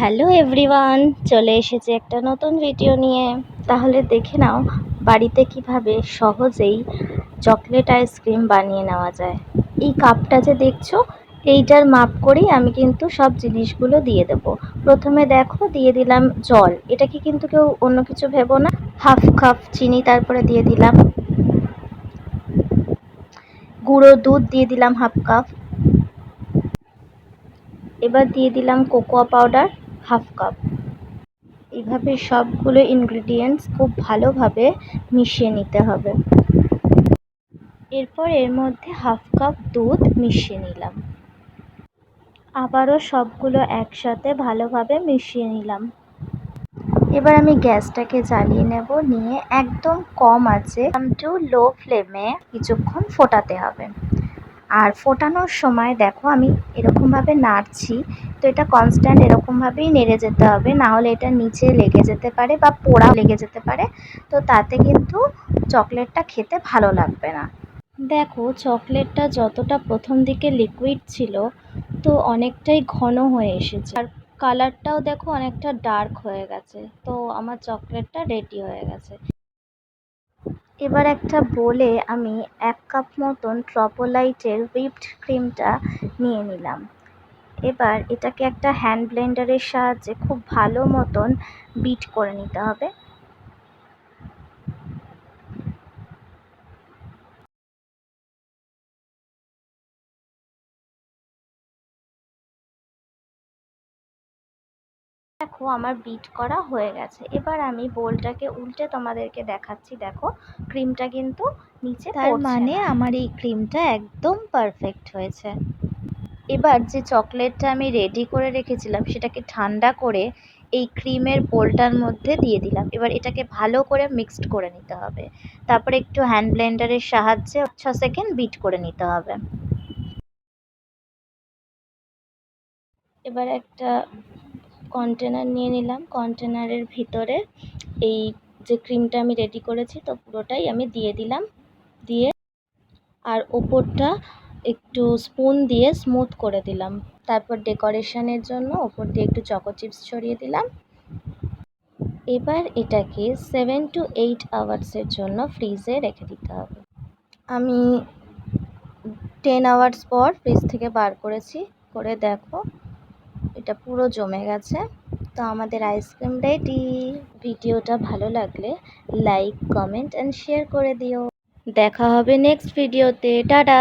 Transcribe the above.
Hello everyone, চলে এসেছি একটা নতুন ভিডিও নিয়ে। তাহলে দেখে নাও বাড়িতে কিভাবে সহজেই চকলেট আইসক্রিম বানিয়ে নেওয়া যায়। এই কাপটা যে দেখছো, এইটার মাপ করেই আমি কিন্তু সব জিনিসগুলো দিয়ে দেব। প্রথমে দেখো দিয়ে দিলাম জল, এটাকে কিন্তু কেউ অন্য কিছু ভেবো না। হাফ কাপ চিনি, তারপরে দিয়ে দিলাম গুঁড়ো দুধ, দিয়ে দিলাম হাফ কাপ। এবার দিয়ে দিলাম কোকোয়া পাউডার হাফ কাপ। এইভাবে সবগুলো ইনগ্রিডিয়েন্টস খুব ভালোভাবে মিশিয়ে নিতে হবে। এরপর এর মধ্যে হাফ কাপ দুধ মিশিয়ে নিলাম। আবারও সবগুলো একসাথে ভালোভাবে মিশিয়ে নিলাম। এবার আমি গ্যাসটাকে জ্বালিয়ে নেব, নিয়ে একদম কম আঁচে টু লো ফ্লেমে কিছুক্ষণ ফোটাতে হবে। আর ফোটানোর সময় দেখো আমি এরকমভাবে নাড়ছি, তো এটা কনস্ট্যান্ট এরকমভাবেই নেড়ে যেতে হবে, না হলে এটা নিচে লেগে যেতে পারে বা পোড়া লেগে যেতে পারে, তো তাতে কিন্তু চকলেটটা খেতে ভালো লাগবে না। দেখো চকলেটটা যতটা প্রথম দিকে লিকুইড ছিল, তো অনেকটাই ঘন হয়ে এসেছে, আর কালারটাও দেখো অনেকটা ডার্ক হয়ে গেছে। তো আমার চকলেটটা রেডি হয়ে গেছে। এবার একটা বোলে আমি 1 কাপ মতন ট্রপোলাইটের হুইপড ক্রিমটা নিয়ে নিলাম। এবার এটাকে একটা হ্যান্ড ব্লেন্ডারের সাহায্যে খুব ভালো মতন বিট করে নিতে হবে। দেখো আমার বিট করা হয়ে গেছে। এবার আমি বোলটাকে উল্টে তোমাদেরকে দেখাচ্ছি। দেখো ক্রিমটা কিন্তু নিচে পড়ছে না। তার মানে আমার এই ক্রিমটা একদম পারফেক্ট হয়েছে। এবার যে চকলেটটা আমি রেডি করে রেখেছিলাম সেটাকে ঠান্ডা করে এই ক্রিমের বোলটার মধ্যে দিয়ে দিলাম। এবার এটাকে ভালো করে মিক্সড করে নিতে হবে। তারপরে একটু হ্যান্ড ব্লেন্ডারের সাহায্যে 6 সেকেন্ড বিট করে নিতে হবে। এবার একটা কন্টেনার নিয়ে নিলাম। কন্টেনারের ভিতরে এই যে ক্রিমটা আমি রেডি করেছি, তো পুরোটাই আমি দিয়ে দিলাম। দিয়ে আর ওপরটা একটু স্পুন দিয়ে স্মুথ করে দিলাম। তারপর ডেকোরেশনের জন্য ওপর দিয়ে একটু চকো চিপস ছড়িয়ে দিলাম। এবার এটাকে 7 to 8 আওয়ার্সের জন্য ফ্রিজে রেখে দিতে হবে। আমি 10 আওয়ার্স পর ফ্রিজ থেকে বার করেছি, করে দেখো এটা পুরো জমে গেছে। তো আমাদের আইসক্রিম রেডি। ভিডিওটা ভালো লাগলে লাইক, কমেন্ট অ্যান্ড শেয়ার করে দিও। দেখা হবে নেক্সট ভিডিওতে। টাটা।